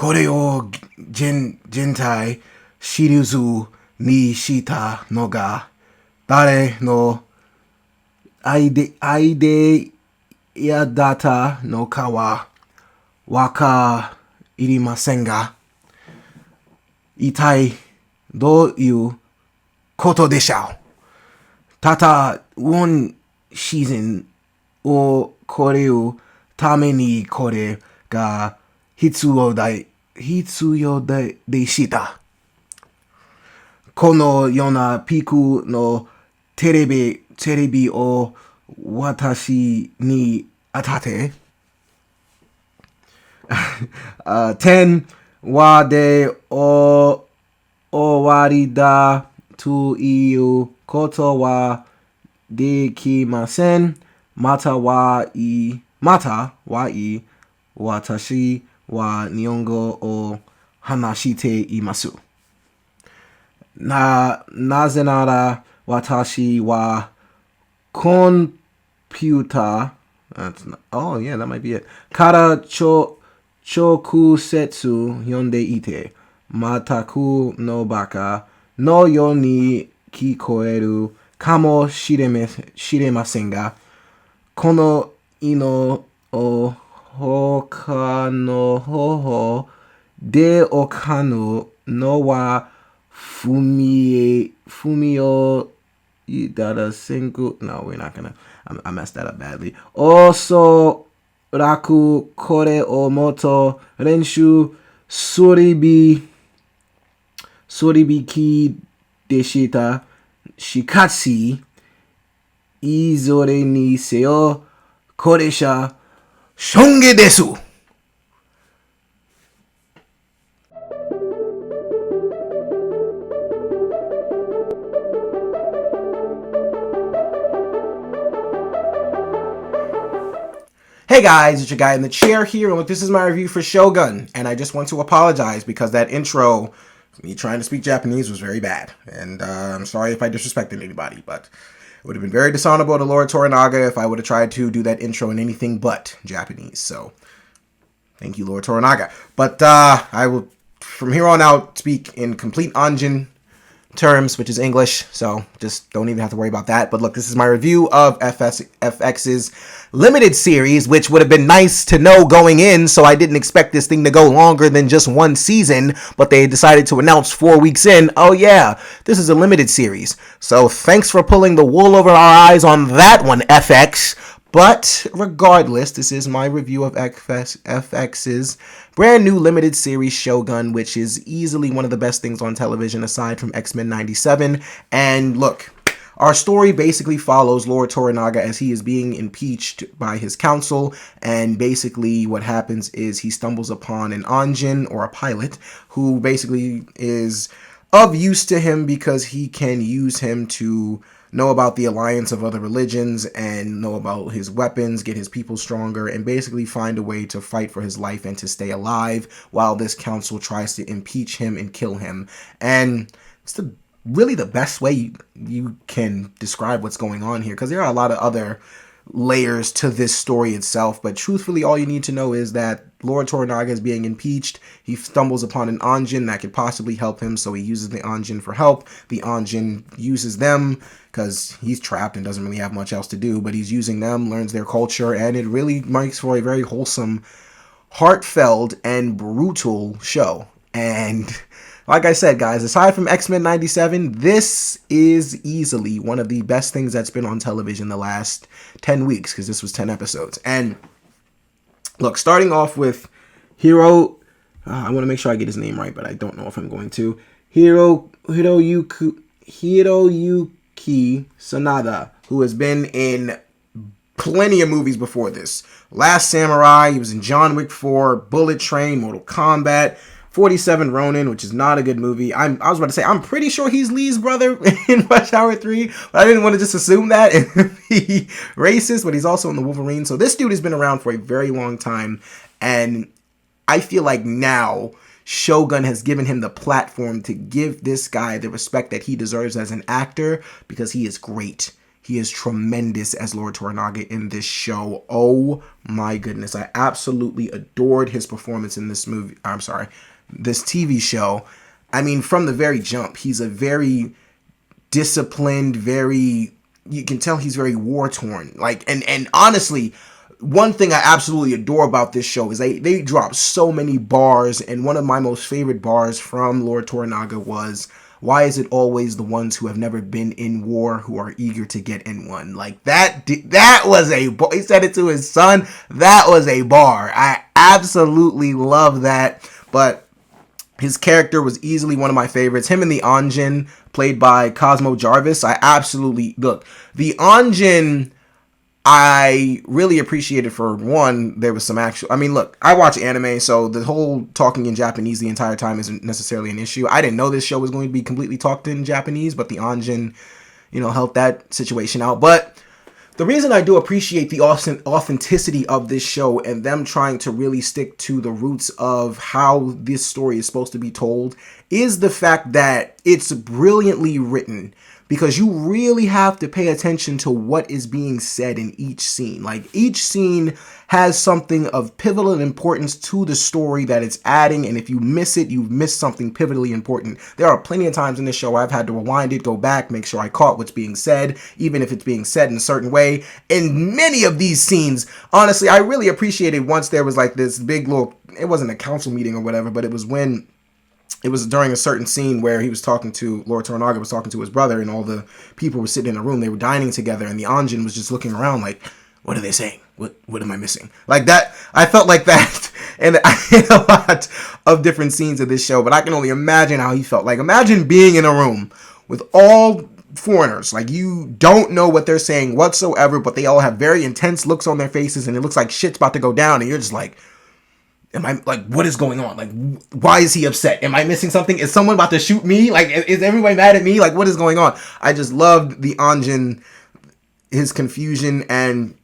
これを全体知るずにしたのが誰のアイデアだったのかはわかりませんが、一体どういうことでしょう。ただ、ワンシーズンを超えるためにこれが必要でした。このようなピクのテレビを私に当たって点話で終わりだということはできません。またはいい。私は日本語を話しています。なぜなら私はコンピューター、oh yeah, that might be it. から直接読んでいて、全くのバカのように聞こえるかもしれませんが、この犬を他の方法でおかぬのは踏みよだらせんく。No, we're not gonna. I messed that up badly. おそらくこれをもっと練習するべきでした。しかし、いずれにせよ、これじゃ、ションゲです。Hey guys, it's your guy in the chair here, and look, this is my review for Shogun, and I just want to apologize because that intro, me trying to speak Japanese, was very bad, and I'm sorry if I disrespected anybody, but it would have been very dishonorable to Lord Toranaga if I would have tried to do that intro in anything but Japanese, so thank you, Lord Toranaga. But I will, from here on out, speak in complete Anjin terms, which is English, so just don't even have to worry about that. But look, this is my review of FX's limited series, which would have been nice to know going in, so I didn't expect this thing to go longer than just one season, but they decided to announce 4 weeks in, oh yeah, this is a limited series. So thanks for pulling the wool over our eyes on that one, FX. But regardless, this is my review of FX's brand new limited series Shogun, which is easily one of the best things on television aside from X-Men 97. And look, our story basically follows Lord Toranaga as he is being impeached by his council, and basically what happens is he stumbles upon an Anjin, or a pilot, who basically is of use to him because he can use him to know about the alliance of other religions and know about his weapons, get his people stronger, and basically find a way to fight for his life and to stay alive while this council tries to impeach him and kill him. And it's really the best way you can describe what's going on here, because there are a lot of other layers to this story itself, but truthfully all you need to know is that Lord Toranaga is being impeached. He stumbles upon an Anjin that could possibly help him, so he uses the Anjin for help. The Anjin uses them because he's trapped and doesn't really have much else to do, but he's using them, learns their culture, and it really makes for a very wholesome, heartfelt, and brutal show. And like I said, guys, aside from X-Men 97, this is easily one of the best things that's been on television the last 10 weeks, because this was 10 episodes. And look, starting off with Hiro, I want to make sure I get his name right, but I don't know if I'm going to. Hiroyuki Sanada, who has been in plenty of movies before this. Last Samurai, he was in John Wick 4, Bullet Train, Mortal Kombat, 47 Ronin, which is not a good movie. I was about to say, I'm pretty sure he's Lee's brother in Rush Hour 3, but I didn't want to just assume that and be racist, but he's also in the Wolverine. So this dude has been around for a very long time, and I feel like now Shogun has given him the platform to give this guy the respect that he deserves as an actor, because he is great. He is tremendous as Lord Toranaga in this show. Oh my goodness. I absolutely adored his performance in this movie. I'm sorry, this TV show. I mean, from the very jump, he's a very disciplined, you can tell he's very war-torn. Like, and honestly, one thing I absolutely adore about this show is they drop so many bars, and one of my most favorite bars from Lord Toranaga was, "Why is it always the ones who have never been in war who are eager to get in one?" Like, that was he said it to his son. That was a bar. I absolutely love that. But his character was easily one of my favorites. Him and the Anjin, played by Cosmo Jarvis. I absolutely, look, the Anjin, I really appreciated. For one, there was some actual, I mean, look, I watch anime, so the whole talking in Japanese the entire time isn't necessarily an issue. I didn't know this show was going to be completely talked in Japanese, but the Anjin, helped that situation out. But the reason I do appreciate the authenticity of this show and them trying to really stick to the roots of how this story is supposed to be told is the fact that it's brilliantly written, because you really have to pay attention to what is being said in each scene. Like, each scene has something of pivotal importance to the story that it's adding, and if you miss it, you've missed something pivotally important. There are plenty of times in this show I've had to rewind it, go back, make sure I caught what's being said, even if it's being said in a certain way. In many of these scenes, honestly, I really appreciated once there was like this big little, it wasn't a council meeting or whatever, but it was during a certain scene where he was talking to, Lord Toranaga was talking to his brother, and all the people were sitting in a room, they were dining together, and the Anjin was just looking around like, what are they saying? What am I missing? Like that, I felt like that, and I had a lot of different scenes of this show, but I can only imagine how he felt. Like, imagine being in a room with all foreigners, like, you don't know what they're saying whatsoever, but they all have very intense looks on their faces, and it looks like shit's about to go down, and you're just like, what is going on? Like, why is he upset? Am I missing something? Is someone about to shoot me? Like, is everybody mad at me? Like, what is going on? I just loved the Anjin, his confusion, and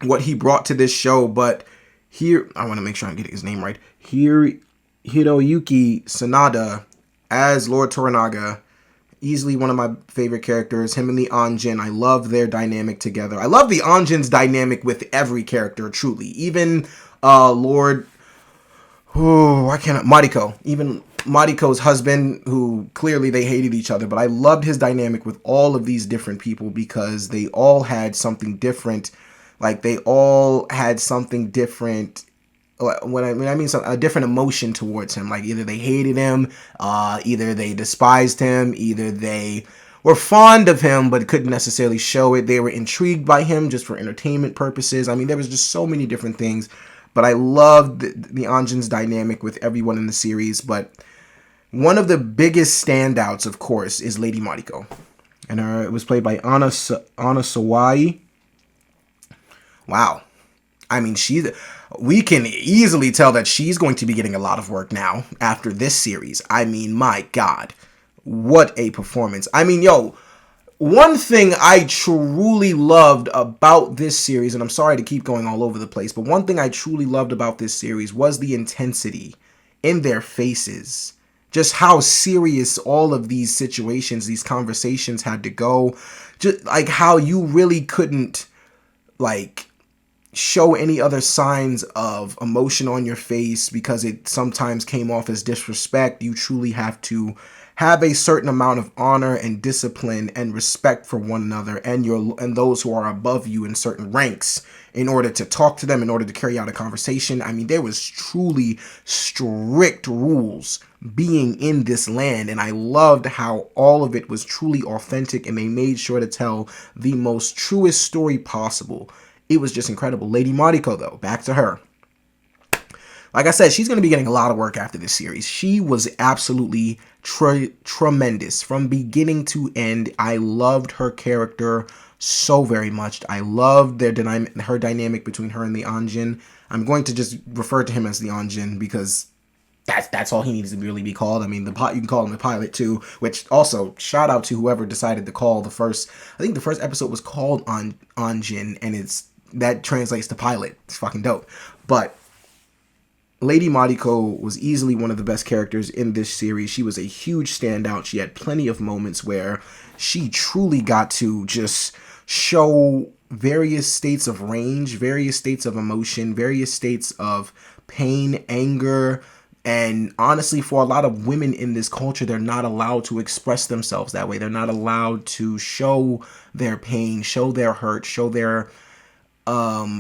what he brought to this show. But here, I want to make sure I'm getting his name right. Here, Hiroyuki Sanada as Lord Toranaga, easily one of my favorite characters. Him and the Anjin, I love their dynamic together. I love the Anjin's dynamic with every character, truly. Even Lord... I cannot. Mariko. Even Mariko's husband, who clearly they hated each other, but I loved his dynamic with all of these different people because they all had something different. Like, they all had something different. When I mean a different emotion towards him. Like, either they hated him, either they despised him, either they were fond of him but couldn't necessarily show it. They were intrigued by him just for entertainment purposes. I mean, there was just so many different things. But I loved the Anjin's dynamic with everyone in the series. But one of the biggest standouts, of course, is Lady Mariko. And it was played by Anna Sawai. Wow. I mean, we can easily tell that she's going to be getting a lot of work now after this series. I mean, my God. What a performance. I mean, one thing I truly loved about this series, and I'm sorry to keep going all over the place, but one thing I truly loved about this series was the intensity in their faces. Just how serious all of these situations, these conversations had to go. Just like how you really couldn't, like, show any other signs of emotion on your face because it sometimes came off as disrespect. You truly have to have a certain amount of honor and discipline and respect for one another and those who are above you in certain ranks in order to talk to them, in order to carry out a conversation. I mean, there was truly strict rules being in this land, and I loved how all of it was truly authentic, and they made sure to tell the most truest story possible. It was just incredible. Lady Mariko, though, back to her. Like I said, she's going to be getting a lot of work after this series. She was absolutely tremendous from beginning to end. I loved her character so very much. I loved her dynamic between her and the Anjin. I'm going to just refer to him as the Anjin because that's all he needs to really be called. I mean, you can call him the pilot too, which also shout out to whoever decided to call I think the first episode was called Anjin, and that translates to pilot. It's fucking dope. But Lady Mariko was easily one of the best characters in this series. She was a huge standout. She had plenty of moments where she truly got to just show various states of range, various states of emotion, various states of pain, anger, and honestly, for a lot of women in this culture, they're not allowed to express themselves that way. They're not allowed to show their pain, show their hurt, show their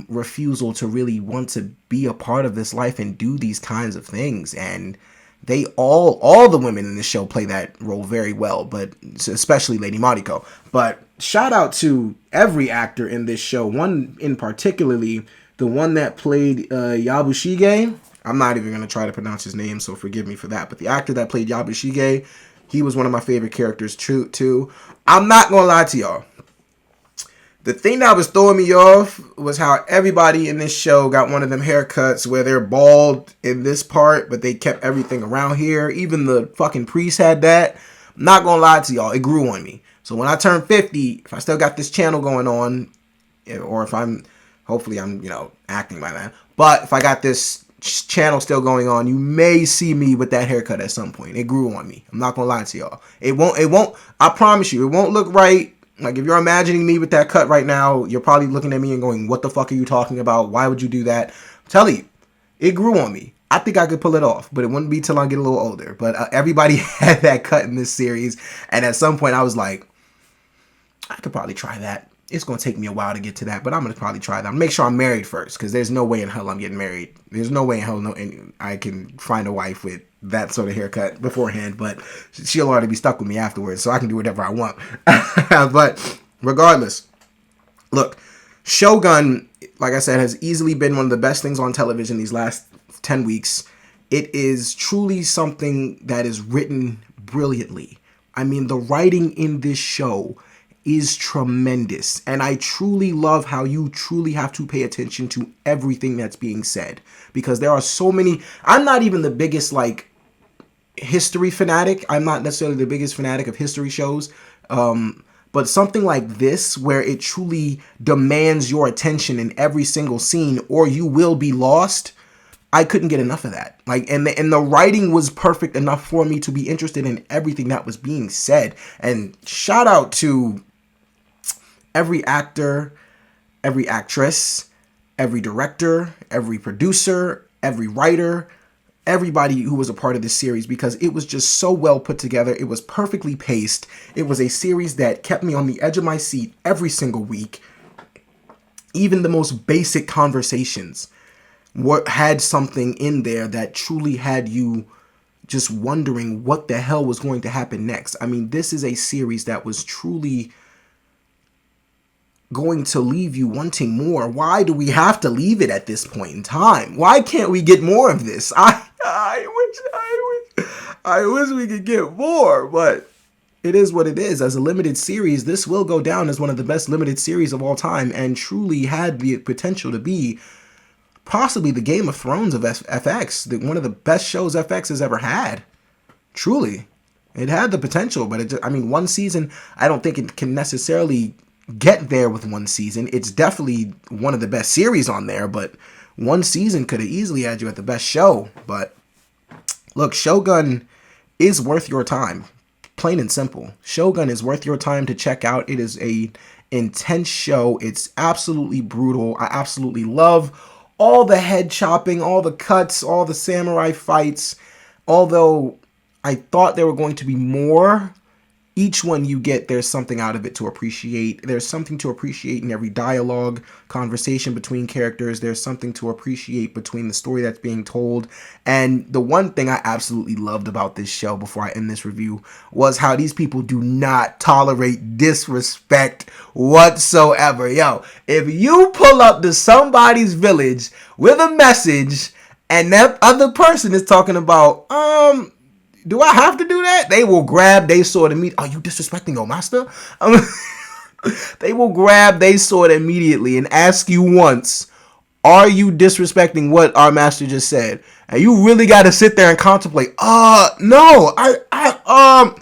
refusal to really want to be a part of this life and do these kinds of things. And they all the women in the show play that role very well, but especially Lady Mariko. But shout out to every actor in this show. One in particularly, the one that played Yabushige. I'm not even going to try to pronounce his name, so forgive me for that. But the actor that played Yabushige, he was one of my favorite characters too. I'm not going to lie to y'all. The thing that was throwing me off was how everybody in this show got one of them haircuts where they're bald in this part, but they kept everything around here. Even the fucking priest had that. I'm not going to lie to y'all. It grew on me. So when I turn 50, if I still got this channel going on, or if hopefully I'm, acting by that. But if I got this channel still going on, you may see me with that haircut at some point. It grew on me. I'm not going to lie to y'all. It won't, I promise you, it won't look right. Like, if you're imagining me with that cut right now, you're probably looking at me and going, what the fuck are you talking about? Why would you do that? I'm telling you, it grew on me. I think I could pull it off, but it wouldn't be till I get a little older. But everybody had that cut in this series, and at some point I was like, I could probably try that. It's going to take me a while to get to that, but I'm going to probably try that. Make sure I'm married first, because there's no way in hell I'm getting married. There's no way in hell I can find a wife with that sort of haircut beforehand, but she'll already be stuck with me afterwards, so I can do whatever I want. But regardless, look, Shogun, like I said, has easily been one of the best things on television these last 10 weeks. It is truly something that is written brilliantly. I mean, the writing in this show is tremendous, and I truly love how you truly have to pay attention to everything that's being said, because there are so many. I'm not even the biggest history fanatic. I'm not necessarily the biggest fanatic of history shows, but something like this, where it truly demands your attention in every single scene or you will be lost, I couldn't get enough of that. And the writing was perfect enough for me to be interested in everything that was being said. And shout out to every actor, every actress, every director, every producer, every writer, everybody who was a part of this series, because it was just so well put together. It was perfectly paced. It was a series that kept me on the edge of my seat every single week. Even the most basic conversations had something in there that truly had you just wondering what the hell was going to happen next. I mean, this is a series that was truly going to leave you wanting more. Why do we have to leave it at this point in time? Why can't we get more of this? I wish we could get more, but it is what it is. As a limited series, this will go down as one of the best limited series of all time, and truly had the potential to be possibly the Game of Thrones of FX, one of the best shows FX has ever had. Truly, it had the potential, but one season, I don't think it can necessarily get there with one season. It's definitely one of the best series on there, but one season could have easily had you at the best show. But look, Shogun is worth your time. Plain and simple. Shogun is worth your time to check out. It is a intense show. It's absolutely brutal. I absolutely love all the head chopping, all the cuts, all the samurai fights. Although I thought there were going to be more, each one you get, there's something out of it to appreciate. There's something to appreciate in every dialogue, conversation between characters. There's something to appreciate between the story that's being told. And the one thing I absolutely loved about this show, before I end this review, was how these people do not tolerate disrespect whatsoever. Yo, if you pull up to somebody's village with a message and that other person is talking about, do I have to do that? They will grab their sword immediately. Are you disrespecting your master? They will grab their sword immediately and ask you once, are you disrespecting what our master just said? And you really got to sit there and contemplate. No, no, I'm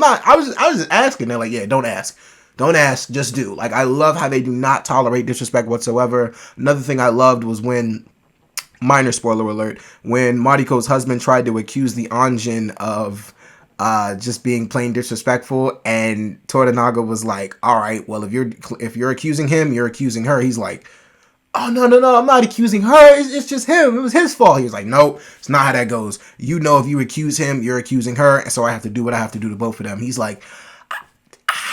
not. I was just asking. They're like, yeah, don't ask. Don't ask, just do. I love how they do not tolerate disrespect whatsoever. Another thing I loved was when minor spoiler alert, when Mariko's husband tried to accuse the Anjin of just being plain disrespectful, and Toranaga was like, all right, well, if you're accusing him, you're accusing her. He's like, oh, no, I'm not accusing her. It's just him. It was his fault. He was like, no, it's not how that goes. You know, if you accuse him, you're accusing her. And so I have to do what I have to do to both of them. He's like,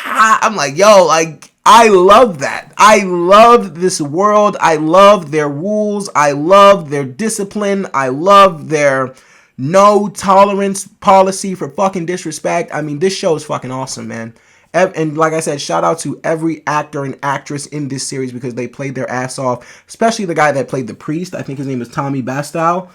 I'm like, yo, like, I love that. I love this world. I love their rules. I love their discipline. I love their no tolerance policy for fucking disrespect. I mean, this show is fucking awesome, man. And like I said, shout out to every actor and actress in this series because they played their ass off, especially the guy that played the priest. I think his name is Tommy Bastow.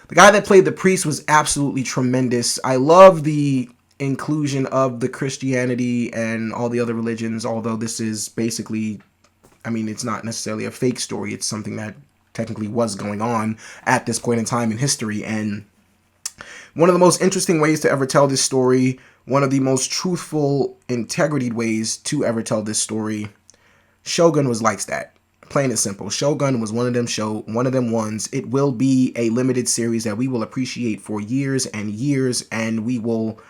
The guy that played the priest was absolutely tremendous. I love the inclusion of the Christianity and all the other religions, although this is basically, I mean, it's not necessarily a fake story. It's something that technically was going on at this point in time in history. And one of the most interesting ways to ever tell this story, one of the most truthful, integrity ways to ever tell this story, Shogun was like that. Plain and simple. Shogun was one of them ones. It will be a limited series that we will appreciate for years and years, and we will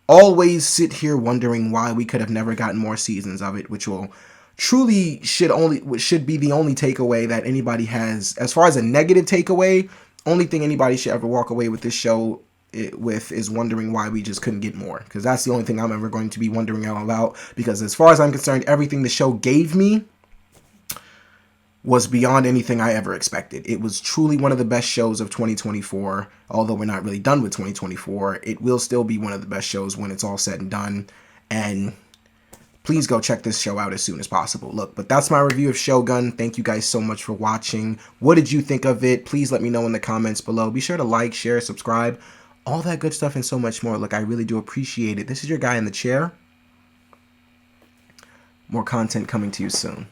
always sit here wondering why we could have never gotten more seasons of it, which will truly should be the only takeaway that anybody has. As far as a negative takeaway, only thing anybody should ever walk away with this show with is wondering why we just couldn't get more, because that's the only thing I'm ever going to be wondering about, because as far as I'm concerned, everything the show gave me was beyond anything I ever expected. It was truly one of the best shows of 2024. Although we're not really done with 2024, it will still be one of the best shows when it's all said and done. And please go check this show out as soon as possible. Look, but that's my review of Shogun. Thank you guys so much for watching. What did you think of it? Please let me know in the comments below. Be sure to like, share, subscribe, all that good stuff and so much more. Look, I really do appreciate it. This is your guy in the chair. More content coming to you soon.